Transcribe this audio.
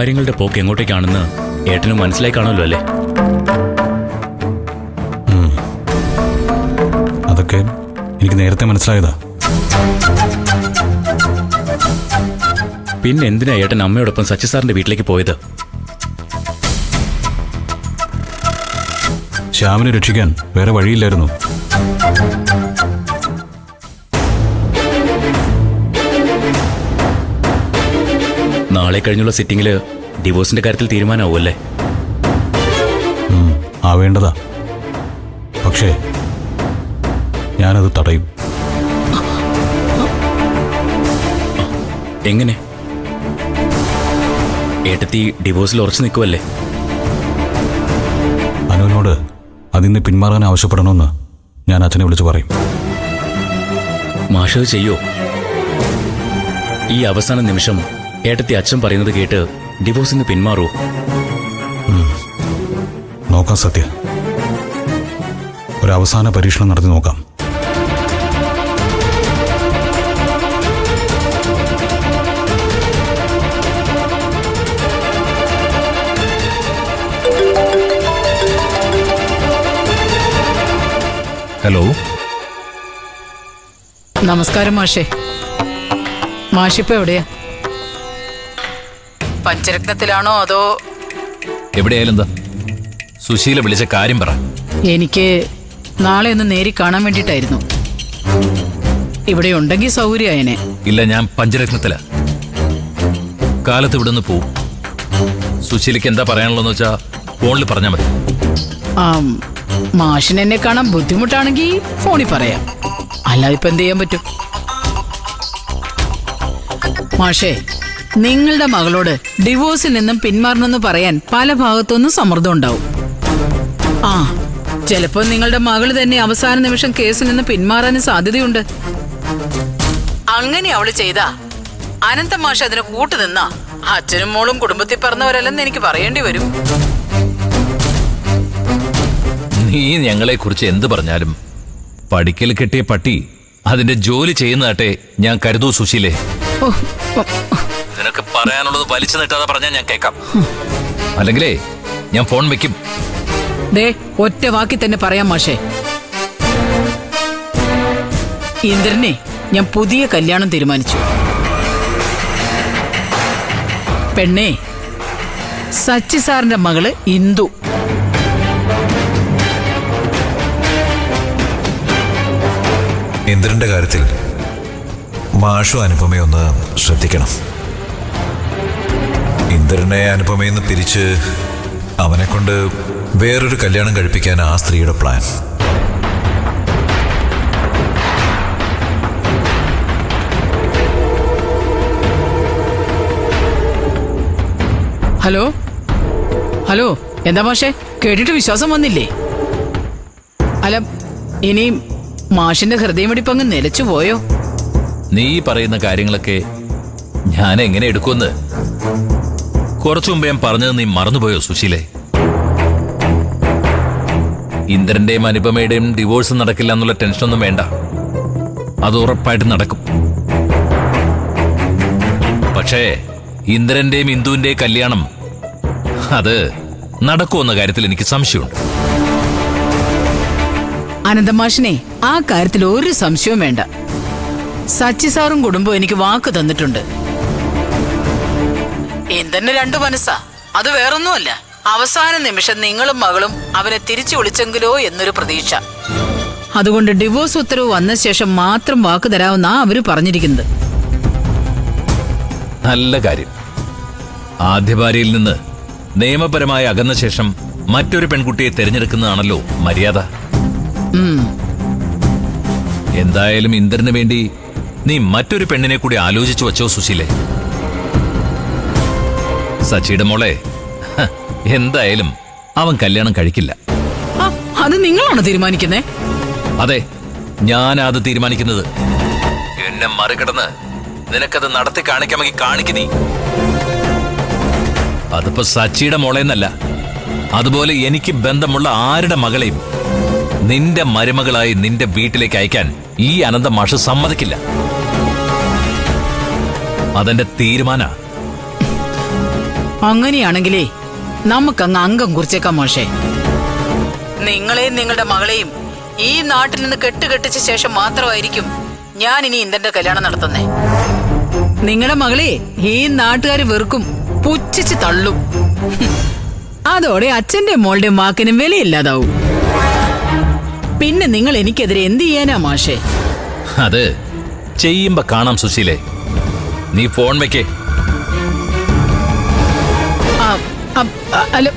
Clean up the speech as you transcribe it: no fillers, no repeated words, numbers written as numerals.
കാര്യങ്ങളുടെ പോക്ക് എങ്ങോട്ടേക്കാണെന്ന് ഏട്ടനും മനസ്സിലായി കാണുമല്ലോ അല്ലേ? അതൊക്കെ എനിക്ക് നേരത്തെ മനസ്സിലായതാ. പിന്നെ എന്തിനാ ഏട്ടൻ അമ്മയോടൊപ്പം സച്ചി സാറിന്റെ വീട്ടിലേക്ക് പോയത്? ശ്യാമിനെ രക്ഷിക്കാൻ വേറെ വഴിയില്ലായിരുന്നു. നാളെ കഴിഞ്ഞുള്ള സിറ്റിംഗില് ഡിവോഴ്സിന്റെ കാര്യത്തിൽ തീരുമാനമാവുമല്ലേ? ആവേണ്ടതാ. പക്ഷേ ഞാനത് തടയും. എങ്ങനെ? ഏട്ടത്തി ഡിവോഴ്സിൽ ഉറച്ചു നിൽക്കുമല്ലേ? അനുവിനോട് അതിന്ന് പിന്മാറാൻ ആവശ്യപ്പെടണമെന്ന് ഞാൻ അച്ഛനെ വിളിച്ചു പറയും. മാഷ് ചെയ്യോ? ഈ അവസാന നിമിഷം ഏട്ടത്തി അച്ഛൻ പറയുന്നത് കേട്ട് ഡിവോഴ്സിൽ നിന്ന് പിന്മാറുമോ? നോക്കാം സത്യ. ഒരവസാന പരീക്ഷണം നടത്തി നോക്കാം. ഹലോ. നമസ്കാരം മാഷേ. മാഷിപ്പോ എവിടെയാ? പഞ്ചരത്നത്തിലാണോ അതോ? എവിടെയായാലും എന്താ? സുശീല വിളിച്ച കാര്യം പറ. എനിക്ക് നാളെ ഒന്ന് നേരി കാണാൻ വേണ്ടിട്ടായിരുന്നു. ഇവിടെ ഉണ്ടെങ്കിൽ സൗകര്യമായനെ. ഇല്ല, ഞാൻ പഞ്ചരത്നത്തില. കാലത്ത് ഇവിടെ നിന്ന് പോവും. സുശീലയ്ക്ക് എന്താ പറയാനുള്ളതെന്ന് വെച്ചാ ഫോണിൽ പറഞ്ഞാൽ മതി. മാഷിന് എന്നെ കാണാൻ ബുദ്ധിമുട്ടാണെങ്കിൽ ഫോണിൽ പറയാം. അല്ലാതെ ഇപ്പൊ എന്ത് ചെയ്യാൻ പറ്റും? മാഷേ, നിങ്ങളുടെ മകളോട് ഡിവോഴ്സിൽ നിന്നും പിന്മാറണമെന്ന് പറയാൻ പല ഭാഗത്തുനിന്നും സമ്മർദ്ദം ഉണ്ടാവും. ചിലപ്പോ നിങ്ങളുടെ മകൾ തന്നെ അവസാന നിമിഷം കേസിൽ നിന്ന് പിന്മാറാനും സാധ്യതയുണ്ട്. അങ്ങനെ അവള് ചെയ്താ അനന്ത മാഷ് അതിന് കൂട്ടുനിന്നാ അച്ഛനും മോളും കുടുംബത്തിൽ പറഞ്ഞവരല്ലെന്ന് എനിക്ക് പറയേണ്ടി വരും. നീ ഞങ്ങളെ കുറിച്ച് എന്ത് പറഞ്ഞാലും പഠിക്കൽ കെട്ടിയ പട്ടി അതിന്റെ ജോലി ചെയ്യുന്നതാട്ടെ ഞാൻ കരുതൂ സുശീലേ. നിനക്ക് പറയാനുള്ളത് വലിച്ചു നീട്ടാതെ പറഞ്ഞാൽ ഞാൻ കേൾക്കാം. അല്ലെങ്കിലേ ഞാൻ ഫോൺ വെക്കും. ദേ, ഒറ്റ വാക്കി തന്നെ പറയാം മാഷേ. ഇന്ദ്രനെ ഞാൻ പുതിയ കല്യാണം തീരുമാനിച്ചു. പെണ്ണേ, സച്ചി സാറിന്റെ മകള് ഇന്ദു. ഇന്ദ്രന്റെ കാര്യത്തിൽ മാഷു അനുപമയൊന്ന് ശ്രദ്ധിക്കണം. ഇന്ദ്രനെ അനുപമയെന്ന് പിരിച്ച് അവനെ കൊണ്ട് വേറൊരു കല്യാണം കഴിപ്പിക്കാൻ ആ സ്ത്രീയുടെ പ്ലാൻ. ഹലോ ഹലോ, എന്താ മാഷേ, കേട്ടിട്ട് വിശ്വാസം വന്നില്ലേ? അല്ല, ഇനിയും മാഷിന്റെ ഹൃദയമിടിപ്പങ്ങ് നിലച്ചു പോയോ? നീ പറയുന്ന കാര്യങ്ങളൊക്കെ ഞാൻ എങ്ങനെ എടുക്കുമെന്ന് കുറച്ചു മുമ്പ് ഞാൻ പറഞ്ഞത് നീ മറന്നുപോയോ സുശീലേ? ഇന്ദ്രന്റെയും അനുപമയുടെയും ഡിവോഴ്സ് നടക്കില്ല എന്നുള്ള ടെൻഷനൊന്നും വേണ്ട. അത് ഉറപ്പായിട്ട് നടക്കും. പക്ഷേ ഇന്ദ്രന്റെയും ഇന്ദുവിന്റെയും കല്യാണം അത് നടക്കുമെന്ന കാര്യത്തിൽ എനിക്ക് സംശയമുണ്ട്. അനന്തമാഷിനെ ആ കാര്യത്തിൽ ഒരു സംശയവും വേണ്ട. സച്ചി സാറും കുടുംബവും എനിക്ക് വാക്ക് തന്നിട്ടുണ്ട്. എന്തെന്നെ രണ്ടു മനസ്സാ, അത് വേറൊന്നുമല്ല. അവസാന നിമിഷം നിങ്ങളും മകളും അവനെ തിരിച്ചു വിളിച്ചെങ്കിലോ എന്നൊരു പ്രതീക്ഷ. അതുകൊണ്ട് ഡിവോഴ്സ് ഉത്തരവ് വന്ന ശേഷം മാത്രം വാക്ക് തരാമെന്നാ അവര് പറഞ്ഞിരിക്കുന്നത്. നല്ല കാര്യം. ആദ്യ ഭാര്യയിൽ നിന്ന് നിയമപരമായി അകന്ന ശേഷം മറ്റൊരു പെൺകുട്ടിയെ തിരഞ്ഞെടുക്കുന്നതാണല്ലോ മര്യാദ. എന്തായാലും ഇന്ദ്രന് വേണ്ടി നീ മറ്റൊരു പെണ്ണിനെ കൂടി ആലോചിച്ചു വച്ചോ സുശീലേ. സച്ചിയുടെ മോളെ എന്തായാലും അവൻ കല്യാണം കഴിക്കില്ല. അത് നിങ്ങളാണ് തീരുമാനിക്കുന്നേ? അതെ, ഞാനത് തീരുമാനിക്കുന്നത്. എന്നെ മറികടന്ന് നിനക്കത് നടത്തി കാണിക്കാമെങ്കിൽ കാണിക്ക് നീ. അതിപ്പോ സച്ചിയുടെ മോളെന്നല്ല, അതുപോലെ എനിക്ക് ബന്ധമുള്ള ആരുടെ മകളെയും നിന്റെ മരുമകളായി നിന്റെ വീട്ടിലേക്ക് അയക്കാൻ ഈ അനന്ത മാഷ് സമ്മതിക്കില്ല. അതെന്റെ തീരുമാന. അങ്ങനെയാണെങ്കിലേ നമുക്കങ്ങ് അംഗം കുറിച്ചേക്കാം മോശേ. നിങ്ങളെയും നിങ്ങളുടെ മകളെയും ഈ നാട്ടിൽ നിന്ന് കെട്ടുകെട്ടിച്ച ശേഷം മാത്രമായിരിക്കും ഞാൻ ഇനി ഇന്ദന്റെ കല്യാണം നടത്തുന്നേ. നിങ്ങളുടെ മകളെ ഈ നാട്ടുകാര് വെറുക്കും, പുച്ഛിച്ച് തള്ളും. അതോടെ അച്ഛന്റെ മോളുടെ വാക്കിനും വിലയില്ലാതാവും. പിന്നെ നിങ്ങൾ എനിക്കെതിരെ എന്ത് ചെയ്യാനാ മാഷേ? അത് ചെയ്യുമ്പോ കാണാം സുശീലേ. നീ ഫോൺ വെക്കേ. അല്ല,